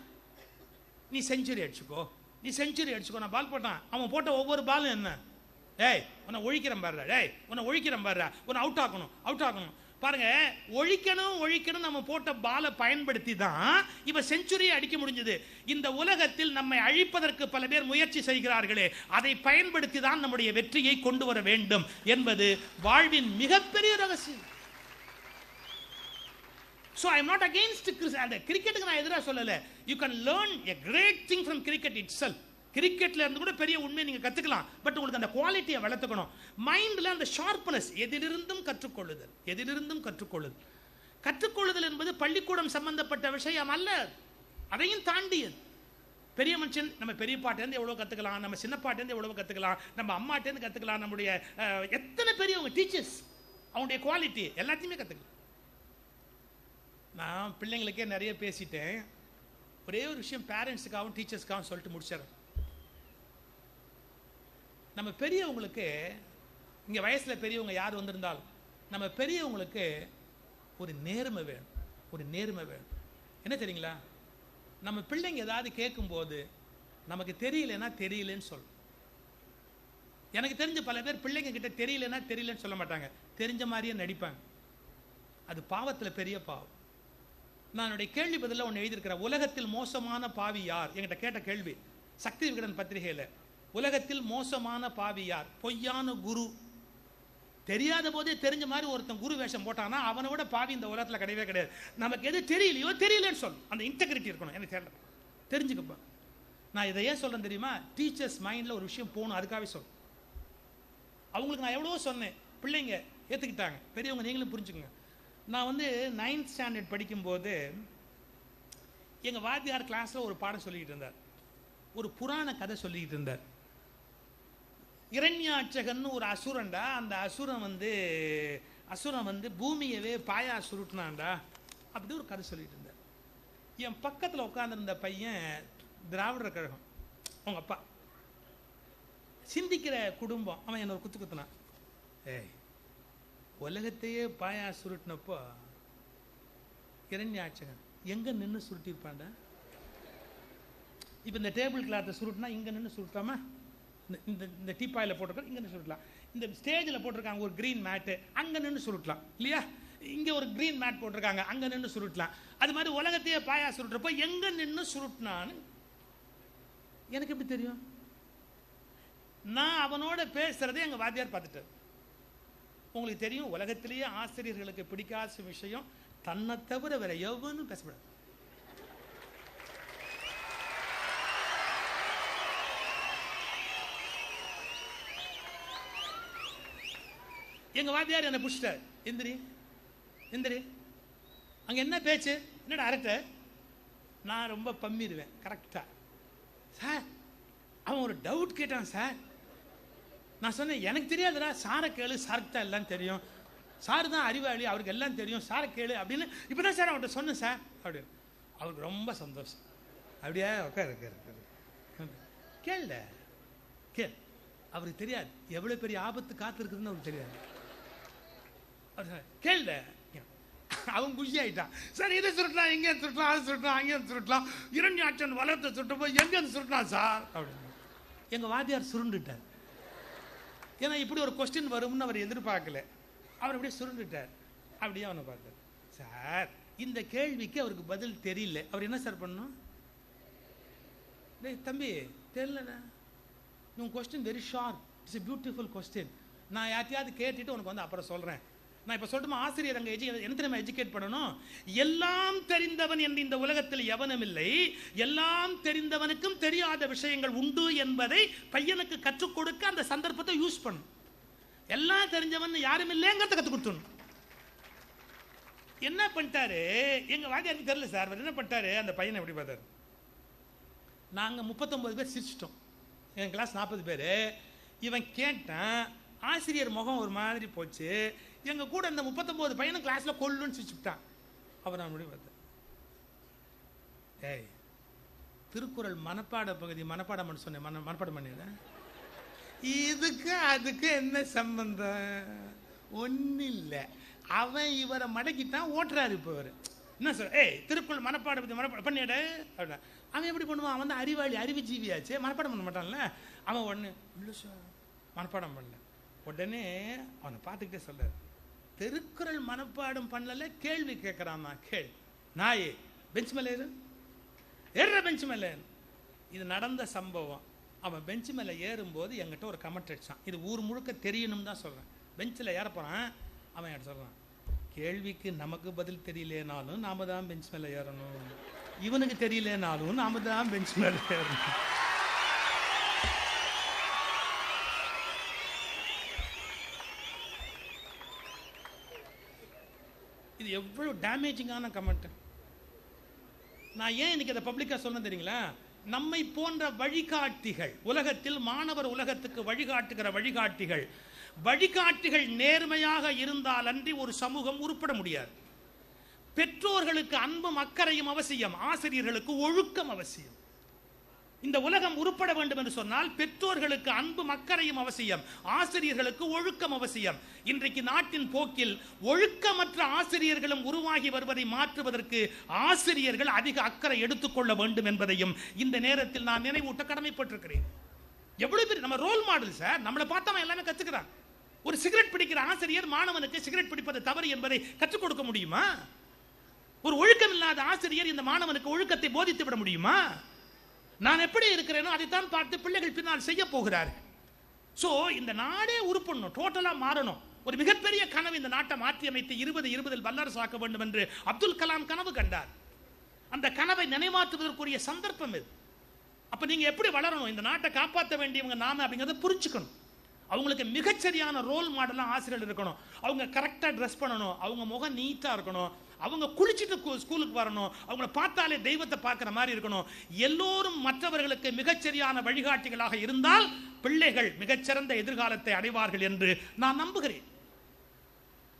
நீ செஞ்சுரி அடிச்சுக்கோ, நீ செஞ்சுரி அடிச்சுக்கோ, நான் பால் போட்டான். அவன் போட்ட ஒவ்வொரு பாலும் என்ன, டேய் உன்னை ஒழிக்கிறேன் பாருடா, டேய் உன்னை ஒழிக்கிறேன் பாருடா, உன்னை அவுட் ஆக்கணும் பாருங்க. ஒழிக்கணும் நம்ம போட்ட பாலை பயன்படுத்தி தான் இவன் செஞ்சுரியை அடிக்க முடிஞ்சது. இந்த உலகத்தில் நம்மை அழிப்பதற்கு பல பேர் முயற்சி செய்கிறார்களே, அதை பயன்படுத்தி தான் நம்முடைய வெற்றியை கொண்டு வர வேண்டும் என்பது வாழ்வின் மிகப்பெரிய ரகசியம். So I am not against அந்த கிரிக்கெட்டுக்கு நான் எதிராக சொல்லல. You can learn a great thing from cricket itself. கிரிக்கெட்ல இருந்து கூட பெரிய உண்மையை நீங்க கத்துக்கலாம். பட் உங்களுக்கு அந்த குவாலிட்டியை வளர்த்துக்கணும். மைண்ட்ல அந்த ஷார்ப்னஸ், எதிலிருந்தும் கற்றுக்கொள்ளுதல் என்பது பள்ளிக்கூடம் சம்பந்தப்பட்ட விஷயம் அல்ல, அதையும் தாண்டியது. பெரிய மனுஷன் நம்ம பெரிய பாட்டேருந்து எவ்வளோ கற்றுக்கலாம், நம்ம சின்ன பாட்டேருந்து எவ்வளோ கற்றுக்கலாம், நம்ம அம்மாட்டேருந்து கற்றுக்கலாம், நம்முடைய எத்தனை பெரியவங்க டீச்சர்ஸ் அவங்களுடைய குவாலிட்டி எல்லாத்தையுமே கற்றுக்கலாம். நான் பிள்ளைங்களுக்கே நிறைய பேசிட்டேன். ஒரே ஒரு விஷயம் பேரண்ட்ஸுக்காகவும் டீச்சர்ஸ்க்காகவும் சொல்லிட்டு முடிச்சிடறேன். நம்ம பெரியவங்களுக்கு, இங்கே வயசில் பெரியவங்க யார் வந்திருந்தாலும், நம்ம பெரியவங்களுக்கு ஒரு நேர்மை வேணும். என்ன தெரியுங்களா, நம்ம பிள்ளைங்க ஏதாவது கேட்கும்போது நமக்கு தெரியலன்னு சொல்லணும். எனக்கு தெரிஞ்ச பல பேர் பிள்ளைங்க கிட்ட தெரியலன்னு சொல்ல மாட்டாங்க, தெரிஞ்ச மாதிரியே நடிப்பாங்க. அது பாவத்தில் பெரிய பாவம். நான் என்னுடைய கேள்வி பதிலாக ஒன்று எழுதியிருக்கிறேன். உலகத்தில் மோசமான பாவி யார் என்கிட்ட கேட்ட கேள்வி, சக்தி விகடன் பத்திரிகையில். உலகத்தில் மோசமான பாவி யார்? பொய்யான குரு. தெரியாத போதே தெரிஞ்ச மாதிரி ஒருத்தன் குரு வேஷம் போட்டானா அவனை விட பாவி இந்த உலகத்தில் கிடையவே கிடையாது. நமக்கு எது தெரியலன்னு சொல்லு, அந்த இன்டெகிரிட்டி இருக்கணும். எனக்கு தெரியல, தெரிஞ்சுக்கப்பா. நான் இதை ஏன் சொல்றேன் தெரியுமா? டீச்சர்ஸ் மைண்டில் ஒரு விஷயம் போகணும், அதுக்காகவே சொல்றேன். அவங்களுக்கு நான் எவ்வளவோ சொன்னேன், பிள்ளைங்க ஏற்றுக்கிட்டாங்க. பெரியவங்க நீங்களும் புரிஞ்சுக்கோங்க. நான் 9th ஸ்டாண்டர்ட் படிக்கும்போது எங்கள் வாத்தியார் கிளாஸில் ஒரு பாடம் சொல்லிக்கிட்டு இருந்தார். ஒரு புராண கதை சொல்லிக்கிட்டு இருந்தார். இரண்யாட்சகன்னு ஒரு அசுரன்டா. அந்த அசுரன் பூமியவே பாயா சுருட்டினான்டா, அப்படி ஒரு கதை சொல்லிட்டு இருந்தார். என் பக்கத்தில் உட்காந்துருந்த பையன் திராவிடர் கழகம், அவங்க அப்பா சிந்திக்கிற குடும்பம். அவன் என்ன ஒரு குத்துனான். ஏய், உலகத்தையே பாயா சுருட்டினப்போ இரண்யாட்சகன் எங்க நின்று சுருட்டிருப்பான்டா? இப்போ இந்த டேபிள் கிளாத்தை சுருட்டினா இங்கே நின்று சுருட்டாம, இந்த டீப்பாயில் போட்டிருக்க இங்கே நின்று சுருட்டலாம். இந்த ஸ்டேஜில் போட்டிருக்காங்க ஒரு க்ரீன் மேட்டு, அங்கே நின்று சுருட்டலாம் இல்லையா? இங்கே ஒரு க்ரீன் மேட் போட்டிருக்காங்க, அங்கே நின்று சுருட்டலாம். அது மாதிரி உலகத்தையே பாயா சுருட்டுறப்போ எங்கே நின்று சுருட்டினான்னு எனக்கு எப்படி தெரியும்? நான் அவனோட பேசுறதை எங்கள் வாத்தியார் பார்த்துட்டார். உங்களுக்கு தெரியும், உலகத்திலேயே ஆசிரியர்களுக்கு பிடிக்காத விஷயம் தன்னை தவிர வேற எவனும் பேசப்படாது. எங்க வாத்தியார் என்ன புடிச்சிட்டார். எந்திரி, அங்க என்ன பேச்சு, என்னடா அரட்ட? நான் ரொம்ப பம்மிடுவேன் கரெக்டா. சார், அவன் ஒரு டவுட் கேட்டான் சார். நான் சொன்னேன், எனக்கு தெரியாதுடா, சாரை கேளு, சாருக்கு தான் எல்லாம் தெரியும், சார் தான் அறிவாளி, அவருக்கு எல்லாம் தெரியும், சாரை கேளு அப்படின்னு இப்பதான் சார் அவன்கிட்ட சொன்னேன் சார் அப்படின்னு. அவருக்கு ரொம்ப சந்தோஷம். அப்படியே உட்காரு கேள்ல அவருக்கு தெரியாது எவ்வளவு பெரிய ஆபத்து காத்து இருக்குதுன்னு அவருக்கு தெரியாது. கேள்ல அவன் குஷி ஆயிட்டான். சார் இதை சுருட்டலாம், எங்கே சுருட்டலாம், அதை சுருட்டலாம், அங்கே சுருட்டலாம், இரண்யாட்சன் வளர்த்து சுட்டப்போ எங்கே சுருட்டலாம் சார் அப்படின்னு. எங்க வாத்தியார் சுருண்டுட்டார். ஏன்னா இப்படி ஒரு கொஸ்டின் வரும்னு அவர் எதிர்பார்க்கல. அவர் அப்படியே சுருண்டுட்டார். அப்படியே அவனை பார்த்தார். சார், இந்த கேள்விக்கு அவருக்கு பதில் தெரியல. அவர் என்ன சார் பண்ணணும்? டேய் தம்பி, தெரியலண்ணா, உன் question very sharp, it's a beautiful question. நான் யார்ட்டையாவது கேட்டுட்டு உனக்கு அப்புறம் சொல்கிறேன். நான் இப்போ சொல்லட்டுமா? ஆசிரியர் அங்கே என்ன தெரியுமா எஜுகேட் பண்ணணும்? எல்லாம் தெரிந்தவன் என்று இந்த உலகத்தில் எவனும் இல்லை, எல்லாம் தெரிந்தவனுக்கும் தெரியாத விஷயங்கள் உண்டு என்பதை பையனுக்கு கற்றுக் கொடுக்க அந்த சந்தர்ப்பத்தை யூஸ் பண்ணும். எல்லாம் தெரிஞ்சவன் யாரும் இல்லைங்கிறத கற்றுக் கொடுத்துடணும். என்ன பண்ணிட்டாரு எங்க வாத்தியாருக்கு தெரியல சார். என்ன பண்ணிட்டாரு, அந்த பையனை எப்படி பார்த்தாரு? நாங்கள் 39 பேர் சிரிச்சிட்டோம். என் கிளாஸ் 40 பேர். இவன் கேட்டான், ஆசிரியர் முகம் ஒரு மாதிரி போச்சு. எங்க கூட இந்த 39 பையனும் கிளாஸ்ல கொல்லுன்னு சிரிச்சுட்டான். அவர் நான் முடிவு பார்த்தேன். ஏய், திருக்குறள் மனப்பாட பகுதி மனப்பாடம் பண்ண சொன்னேன், மனப்பாடம் பண்ணிடுறேன். இதுக்கு அதுக்கு என்ன சம்பந்தம்? ஒன்றும் இல்லை, அவன் இவரை மடக்கிட்டான், ஓட்டுறாரு இப்போ இவர். என்ன சார், திருக்குறள் மனப்பாடம் பண்ணிடு அப்படின்னா அவன் எப்படி பண்ணுவான்? அவன் வந்து அறிவாளி, அறிவுஜீவியாச்சு, மனப்பாடம் பண்ண மாட்டான்ல. அவன் ஒன்று இல்லை சார் மனப்பாடம் பண்ணல. உடனே அவனை பார்த்துக்கிட்டே சொல்றாரு, திருக்குறள் மனப்பாடம் பண்ணல, கேள்வி கேட்குறான். கேள்வி நாயே, பெஞ்ச் மேலே ஏறுற, பெஞ்ச் மேலே. இது நடந்த சம்பவம். அவன் பெஞ்சு மேலே ஏறும்போது என்கிட்ட ஒரு கமெண்ட் அடிச்சான். இது ஊர் முழுக்க தெரியணும் தான் சொல்கிறேன். பெஞ்சில் ஏற போகிறான், அவன் என்கிட்ட சொல்கிறான், கேள்விக்கு நமக்கு பதில் தெரியலேனாலும் நாம தான் பெஞ்ச் மேலே ஏறணும், இவனுக்கு தெரியலேனாலும் நாம தான் பெஞ்ச் மேலே ஏறணும். இது எவ்வளவு டேமேஜிங்கான கமெண்ட். நான் ஏன் இன்னைக்கு அதை பப்ளிக்கா சொன்னேன் தெரியுங்களா? நம்மை போன்ற வழிகாட்டிகள், உலகத்தில் மாணவர் உலகத்துக்கு வழிகாட்டுகிற வழிகாட்டிகள் நேர்மையாக இருந்தால் அன்றி ஒரு சமூகம் உருப்பட முடியாது. பெற்றோர்களுக்கு அன்பும் அக்கறையும் அவசியம், ஆசிரியர்களுக்கு ஒழுக்கம் அவசியம். இந்த உலகம் உருப்பட வேண்டும் என்று சொன்னால் பெற்றோர்களுக்கு அன்பும் அக்கறையும் அவசியம், ஆசிரியர்களுக்கு ஒழுக்கம் அவசியம். இன்றைக்கு நாட்டின் போக்கில் ஒழுக்கமற்ற ஆசிரியர்களும் உருவாகி வருவதை மாற்றுவதற்கு ஆசிரியர்கள் அதிக அக்கறை எடுத்துக்கொள்ள வேண்டும் என்பதையும் இந்த நேரத்தில் நான் நினைவூட்ட கடமைப்பட்டிருக்கிறேன். எவ்வளவு பேர் நம்ம ரோல் மாடல் சார், நம்மளை பார்த்தா எல்லாமே கத்துக்கிறான். ஒரு சிகரெட் பிடிக்கிற ஆசிரியர் மாணவனுக்கு சிகரெட் பிடிப்பது தவறு என்பதை கற்றுக் கொடுக்க முடியுமா? ஒரு ஒழுக்கம் இல்லாத ஆசிரியர் இந்த மாணவனுக்கு ஒழுக்கத்தை போதித்து விட முடியுமா? நான் எப்படி இருக்கிறேனோ அதைத்தான் பார்த்து பிள்ளைகள் பின்னால் செய்ய போகிறார்கள். சோ இந்த நாடே உருப்படணும், டோட்டலா மாறணும். ஒரு மிகப்பெரிய கனவு இந்த நாட்டை மாற்றி அமைத்து 2020 வல்லரசாக்க வேண்டும் என்று அப்துல் கலாம் கனவு கண்டார். அந்த கனவை நினைவாற்றுவதற்குரிய சந்தர்ப்பம் இது. அப்ப நீங்க எப்படி வளரணும், இந்த நாட்டை காப்பாற்ற வேண்டியவங்க நாம அப்படிங்கறத புரிஞ்சுக்கணும். அவங்களுக்கு மிகச்சரியான ரோல் மாடலா ஆசிரியர் இருக்கணும். அவங்க கரெக்டா ட்ரெஸ் பண்ணணும், அவங்க முகம் நீட்டா இருக்கணும், அவங்க குளிச்சுட்டு ஸ்கூலுக்கு வரணும், அவங்கள பார்த்தாலே தெய்வத்தை பார்க்கிற மாதிரி இருக்கணும். எல்லோரும் மற்றவர்களுக்கு மிகச்சரியான வழிகாட்டிகளாக இருந்தால் பிள்ளைகள் மிகச்சிறந்த எதிர்காலத்தை அடைவார்கள் என்று நான் நம்புகிறேன்.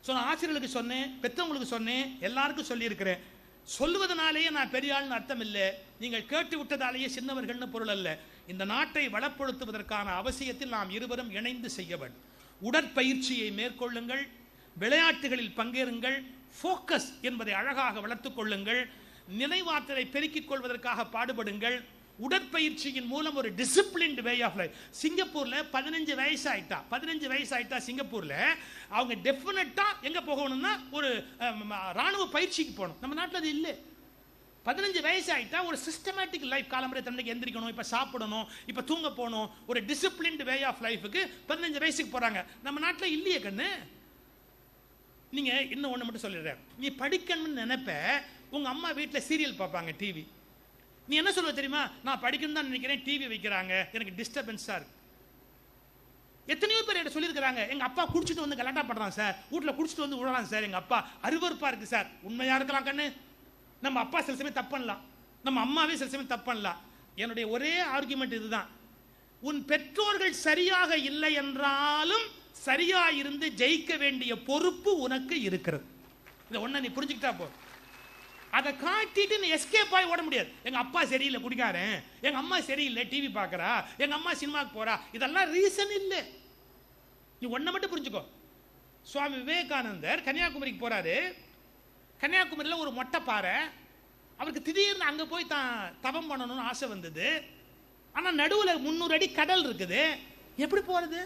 நான் ஆசிரியர்களுக்கு சொன்னேன், பெற்றவங்களுக்கு சொன்னேன், எல்லாருக்கும் சொல்லி இருக்கிறேன். சொல்லுவதனாலேயே நான் பெரிய ஆள்னு அர்த்தம் இல்லை, நீங்கள் கேட்டு விட்டதாலேயே சின்னவர்கள்னு பொருள் அல்ல. இந்த நாட்டை வளப்படுத்துவதற்கான அவசியத்தில் நாம் இருவரும் இணைந்து செய்ய வேண்டும். உடற்பயிற்சியை மேற்கொள்ளுங்கள், விளையாட்டுகளில் பங்கேறுங்கள், ஃபோக்கஸ் என்பதை அழகாக வளர்த்துக் கொள்ளுங்கள், நினைவாற்றலை பெருக்கிக் கொள்வதற்காக பாடுபடுங்கள். உடற்பயிற்சியின் மூலம் ஒரு டிசிப்ளின்டு வே ஆஃப் லைஃப். சிங்கப்பூர்ல 15 வயசு ஆயிட்டா சிங்கப்பூர்ல அவங்க டெஃபினட்டா எங்க போகணும்னா ஒரு ராணுவ பயிற்சிக்கு போகணும். நம்ம நாட்டில் அது இல்லை. 15 வயசு ஆயிட்டா ஒரு சிஸ்டமேட்டிக் லைஃப், காலம்பரை தன்னைக்கு எந்திரிக்கணும், இப்ப சாப்பிடணும், இப்ப தூங்க போகணும், ஒரு டிசிப்ளின்டு வே ஆஃப் லைஃபுக்கு 15 வயசுக்கு போறாங்க. நம்ம நாட்டில் இல்லையே கண்ணு. நீங்க இன்னும் ஒண்ணு மட்டும் சொல்லிடுறேன், நீ படிக்கணும்னு நினைப்ப, உங்க அம்மா வீட்டுல சீரியல் பார்ப்பாங்க, டிவி. நீ என்ன சொல்லுவ தெரியுமா? நான் படிக்கணும் தான் நினைக்கிறேன், டிவி வைக்கிறாங்க, எனக்கு டிஸ்டர்பன்ஸா இருக்கு. எத்தனையோ பேர் என்ன சொல்லியிருக்கிறாங்க, எங்க அப்பா குடிச்சிட்டு வந்து கலாட்டா பண்றான் சார், வீட்டுல குடிச்சிட்டு வந்து விடுறான் சார், எங்க அப்பா அருவருப்பா இருக்கு சார். உண்மையா இருக்கலாம் கண்ணு, நம்ம அப்பா சில சமயம் தப்பு பண்ணலாம், நம்ம அம்மாவே சில சமயம் தப்பு பண்ணலாம். என்னுடைய ஒரே ஆர்குமெண்ட் இதுதான், உன் பெற்றோர்கள் சரியாக இல்லை என்றாலும் சரியா இருந்து ஜெயிக்க வேண்டிய பொறுப்பு உனக்கு இருக்கிறது. இதை ஒண்ணு நீ புரிஞ்சுக்கிட்டா போ. அதை காட்டிட்டு நீ எஸ்கேப் ஆகி ஓட முடியாது. எங்க அப்பா சரியில்லை குடிக்காரன், எங்க அம்மா சரியில்லை டிவி பார்க்கறா, எங்க அம்மா சினிமாக்கு போறா, இதெல்லாம் ரீசன் இல்லை. நீ ஒன்ன மட்டும் புரிஞ்சுக்கோ. சுவாமி விவேகானந்தர் கன்னியாகுமரிக்கு போறாரு. கன்னியாகுமரியில் ஒரு மொட்டை பாறை, அவருக்கு திடீர்னு அங்க போய் தான் தவம் பண்ணணும்னு ஆசை வந்தது. ஆனா நடுவில் 300 அடி கடல் இருக்குது, எப்படி போறது?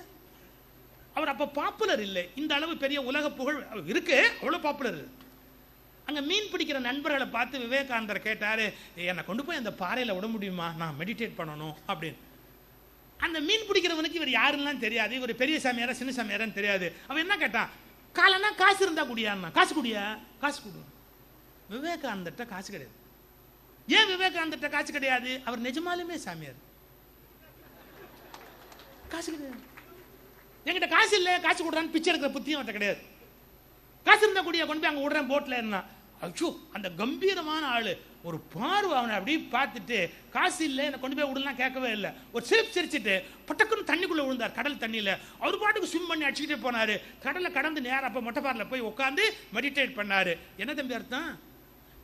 அவர் அப்ப பாப்புலர் இல்லை, இந்த அளவு பெரிய உலக புகழ் இருக்கு, அவ்வளவு பாப்புலர். அங்க மீன் பிடிக்கிற நண்பர்களை பார்த்து விவேகானந்தர் கேட்டாரு, என்னை கொண்டு போய் அந்த பாறையில விட முடியுமா, நான் மெடிடேட் பண்ணணும் அப்படின்னு. அந்த மீன் பிடிக்கிறவனுக்கு இவர் யாருன்னு தெரியாது, இவர் பெரிய சாமியாரா சின்ன சாமியாரான்னு தெரியாது. அவன் என்ன கேட்டான், காலனா காசு இருந்தா குடியான்னா. காசு குடியா? காசு கொடு. விவேகானந்தர்ட்ட காசு கிடையாது. ஏன் விவேகானந்தர்ட்ட காசு கிடையாது? அவர் நிஜமாலுமே சாமியார், காசு கிடையாது. என்கிட்ட காசு இல்லை, காசு கொடுறான்னு பிச்சை எடுக்கிற புத்தியும் அவர்கிட்ட கிடையாது. காசு இருந்தா கூடிய கொண்டு போய் அங்க விடுறேன் போட்ல என்ன. அச்சோ, அந்த கம்பீரமான ஆளு ஒரு பார்வை அவனை அப்படி பார்த்துட்டு, காசு இல்லை என்னை கொண்டு போய் விடலாம் கேட்கவே இல்லை, ஒரு சிரிப்பு சிரிச்சுட்டு பட்டக்குன்னு தண்ணிக்குள்ள விழுந்தார், கடல் தண்ணியில. அவர் பாட்டுக்கு ஸ்விம் பண்ணி அடிச்சுக்கிட்டே போனாரு. கடலை கடந்து நேரம் அப்ப மொட்டைப்பாறையில் போய் உட்காந்து மெடிடேட் பண்ணாரு. என்ன தம்பி அர்த்தம்?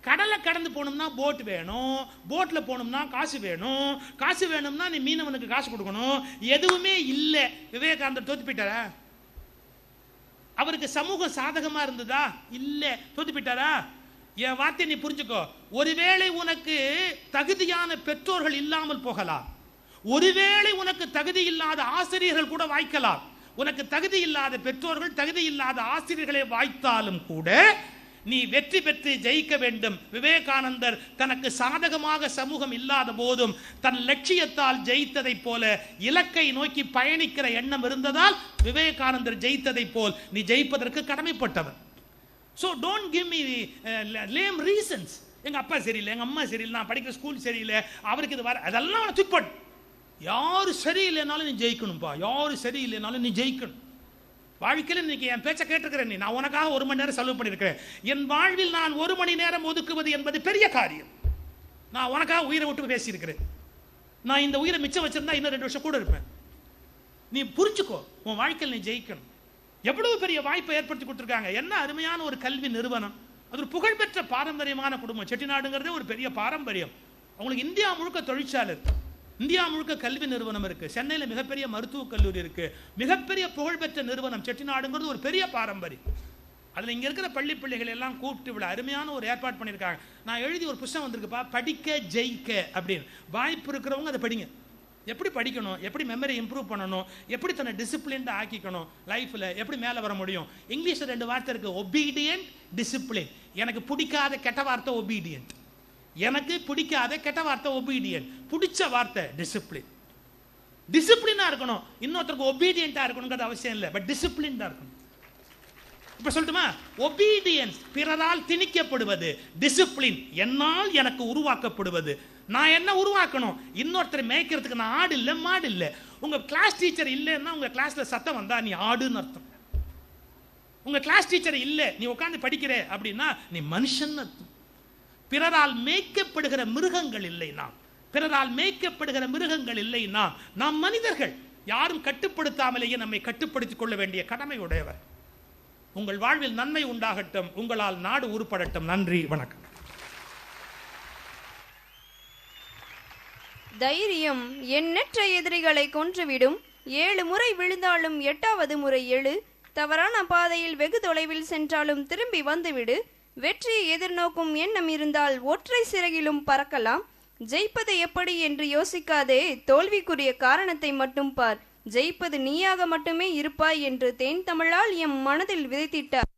கடலை கடந்து போகணும்னா போட் வேணும், போட்ல போகணும்னா காசு வேணும், காசு வேணும்னா நீ மீனவனுக்கு காசு கொடுக்கணும். எதுவுமே இல்லை. விவேகானந்தர் தோத்து போயிட்டாரா? அவருக்கு சமூகம் சாதகமா இருந்ததா? இல்ல, தோத்து போயிட்டாரா? என் வார்த்தை நீ புரிஞ்சுக்கோ. ஒருவேளை உனக்கு தகுதியான பெற்றோர்கள் இல்லாமல் போகலாம், ஒருவேளை உனக்கு தகுதி இல்லாத ஆசிரியர்கள் கூட வாய்க்கலாம். உனக்கு தகுதி இல்லாத பெற்றோர்கள், தகுதி இல்லாத ஆசிரியர்களை வாய்த்தாலும் கூட நீ வெற்றி பெற்று ஜெயிக்க வேண்டும். விவேகானந்தர் தனக்கு சாதகமாக சமூகம் இல்லாத போதும் தன் லட்சியத்தால் ஜெயித்ததை போல, இலக்கை நோக்கி பயணிக்கிற எண்ணம் இருந்ததால் விவேகானந்தர் ஜெயித்ததை போல் நீ ஜெயிப்பதற்கு கடமைப்பட்டவர். So don't give me lame reasons. எங்க அப்பா சரியில்லை, எங்க அம்மா சரியில்லை, நான் படிக்கிற ஸ்கூல் சரியில்லை, அவருக்கு இது வர, அதெல்லாம் அவனை தூக்கிப்போடு. யாரு சரியில்லைனாலும் நீ ஜெயிக்கணும்பா, யாரு சரியில்லைனாலும் நீ ஜெயிக்கணும். வாழ்க்கையில் இன்னைக்கு என் பேச்சை கேட்டிருக்கிறேன் நீ, நான் உனக்காக 1 மணி நேரம் செலவு பண்ணியிருக்கிறேன். என் வாழ்வில் நான் 1 மணி நேரம் ஒதுக்குவது என்பது பெரிய காரியம். நான் உனக்காக உயிரை விட்டு பேசியிருக்கிறேன். நான் இந்த உயிரை மிச்சம் வச்சிருந்தா இன்னும் 2 வருஷம் கூட இருப்பேன். நீ புரிஞ்சுக்கோ, உன் வாழ்க்கையில் நீ ஜெயிக்கணும். எவ்வளவு பெரிய வாய்ப்பை ஏற்படுத்தி கொடுத்துருக்காங்க. என்ன அருமையான ஒரு கல்வி நிறுவனம். அது ஒரு புகழ்பெற்ற பாரம்பரியமான குடும்பம். செட்டிநாடுங்கிறதே ஒரு பெரிய பாரம்பரியம். அவங்களுக்கு இந்தியா முழுக்க தொழிற்சாலை இருக்கு, இந்தியா முழுக்க கல்வி நிறுவனம் இருக்கு, சென்னையில் மிகப்பெரிய மருத்துவக் கல்லூரி இருக்கு, மிகப்பெரிய புகழ்பெற்ற நிறுவனம். செட்டிநாடுங்கிறது ஒரு பெரிய பாரம்பரியம். அதில் இங்கே இருக்கிற பள்ளி பிள்ளைகள் எல்லாம் கூப்பிட்டு விட அருமையான ஒரு ஏற்பாடு பண்ணியிருக்காங்க. நான் எழுதி ஒரு புத்தகம் வந்திருக்குப்பா, படிக்க ஜெயிக்க அப்படின்னு. வாய்ப்பு இருக்கிறவங்க அதை படிங்க. எப்படி படிக்கணும், எப்படி மெமரி இம்ப்ரூவ் பண்ணணும், எப்படி தன்னை டிசிப்ளின்டு ஆக்கிக்கணும் லைஃப்பில், எப்படி மேலே வர முடியும். இங்கிலீஷில் 2 வார்த்தை இருக்குது, ஒபீடியன்ட், டிசிப்ளின். எனக்கு பிடிக்காத கெட்ட வார்த்தை ஒபீடியன்ட், எனக்கு பிடிக்காத கெட்ட வார்த்தை ஒபீடியன்ட், பிடிச்ச வார்த்தை டிசிப்ளின். டிசிப்ளினாக இருக்கணும். இன்னொருத்தருக்கு ஒபீடியண்ட்டாக இருக்கணுங்கிறது அவசியம் இல்லை, பட் டிசிப்ளின்டாக இருக்கணும். இப்போ சொல்லட்டுமா? ஒபீடியன்ஸ் பிறரால் திணிக்கப்படுவது, டிசிப்ளின் என்னால் எனக்கு உருவாக்கப்படுவது. நான் என்ன உருவாக்கணும்? இன்னொருத்தரை மேய்க்கிறதுக்கு நான் ஆடு இல்லை, மாடு இல்லை. உங்க கிளாஸ் டீச்சர் இல்லைன்னா உங்க கிளாஸ்ல சத்தம் வந்தா நீ ஆடுன்னு அர்த்தம். உங்க கிளாஸ் டீச்சர் இல்லை, நீ உட்காந்து படிக்கிற அப்படின்னா நீ மனுஷன் அர்த்தம். பிறரால் மேய்க்கப்படுகிற மிருகங்கள் இல்லை நாம், பிறரால் மேய்க்கப்படுகிற மிருகங்கள் இல்லை நாம். நாம் மனிதர்கள், யாரும் கட்டுப்படுத்தாமலேயே நம்மை கட்டுப்படுத்திக் கொள்ள வேண்டிய கடமை உடையவர். உங்கள் வாழ்வில் நன்மை உண்டாகட்டும், உங்களால் நாடு உருப்படட்டும். நன்றி, வணக்கம்.
தைரியம் எண்ணற்ற எதிரிகளை கொன்றுவிடும். 7 முறை விழுந்தாலும் 8வது முறை எழு. தவறான பாதையில் வெகு தொலைவில் சென்றாலும் திரும்பி வந்துவிடு. வெற்றியை எதிர்நோக்கும் எண்ணம் இருந்தால் ஒற்றை சிறகிலும் பறக்கலாம். ஜெயிப்பது எப்படி என்று யோசிக்காதே, தோல்விக்குரிய காரணத்தை மட்டும் பார். ஜெயிப்பது நீயாக மட்டுமே இருப்பாய் என்று தேன் தமிழால் எம் மனதில் விதைத்திட்டார்.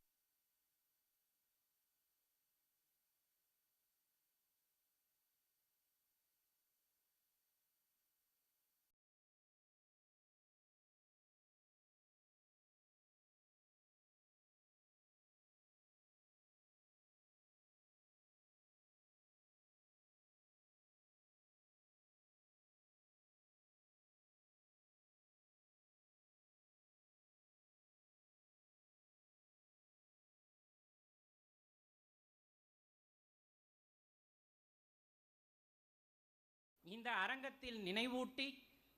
இந்த அரங்கத்தில் நினைவூட்டி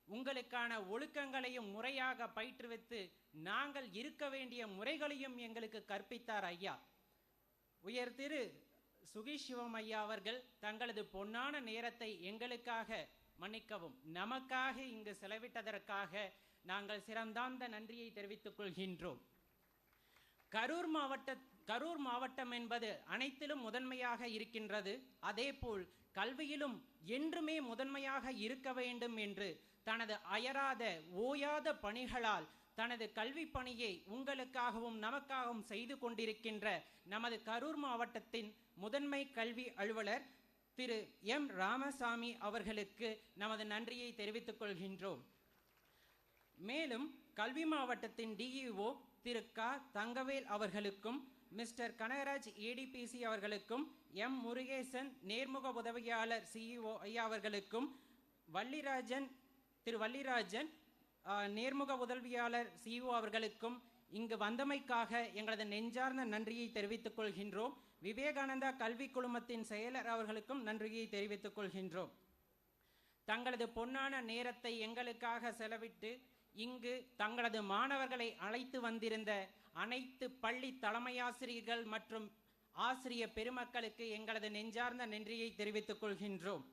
உங்களுக்கான ஒழுக்கங்களையும் முறையாக பயிற்றுவித்து நாங்கள் இருக்க வேண்டிய முறைகளையும் எங்களுக்கு கற்பித்தார் ஐயா. உயர் திரு சுகீஷ் சிவம் ஐயா அவர்கள் தங்களது பொன்னான நேரத்தை எங்களுக்காக, மன்னிக்கவும், நமக்காக இங்கு செலவிட்டதற்காக நாங்கள் சிறந்தாந்த நன்றியை தெரிவித்துக் கொள்கின்றோம். கரூர் மாவட்டம் என்பது அனைத்திலும் முதன்மையாக இருக்கின்றது. அதேபோல் கல்வியிலும் என்றுமே முதன்மையாக இருக்க வேண்டும் என்று தனது அயராத ஓயாத பணிகளால் தனது கல்வி பணியை உங்களுக்காகவும் நமக்காகவும் செய்து கொண்டிருக்கின்ற நமது கரூர் மாவட்டத்தின் முதன்மை கல்வி அலுவலர் திரு எம் ராமசாமி அவர்களுக்கு நமது நன்றியை தெரிவித்துக் கொள்கின்றோம். மேலும் கல்வி மாவட்டத்தின் டிஇஓ திரு க தங்கவேல் அவர்களுக்கும், மிஸ்டர் கனகராஜ் ஏடிபிசி அவர்களுக்கும், எம் முருகேசன் நேர்முக உதவியாளர் சிஇஓ ஐயா அவர்களுக்கும், திரு வள்ளிராஜன் நேர்முக உதவியாளர் சிஇஓ அவர்களுக்கும் இங்கு வந்தமைக்காக எங்களது நெஞ்சார்ந்த நன்றியை தெரிவித்துக் கொள்கின்றோம். விவேகானந்தா கல்வி குழுமத்தின் செயலர் அவர்களுக்கும் நன்றியை தெரிவித்துக் கொள்கின்றோம். தங்களது பொன்னான நேரத்தை எங்களுக்காக செலவிட்டு இங்கு தங்களது மாணவர்களை அழைத்து வந்திருந்த அனைத்து பள்ளி தலைமையாசிரியர்கள் மற்றும் ஆசிரிய பெருமக்களுக்கு எங்களது நெஞ்சார்ந்த நன்றியை தெரிவித்துக் கொள்கின்றோம்.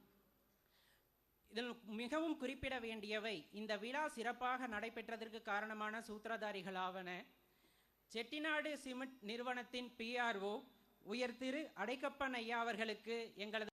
இதில் மிகவும் குறிப்பிட வேண்டியவை, இந்த விழா சிறப்பாக நடைபெற்றதற்கு காரணமான சூத்திரதாரிகளாவன செட்டிநாடு சிமெண்ட் நிறுவனத்தின் PRO உயர் திரு அடைக்கப்பன் ஐயா அவர்களுக்கு எங்களது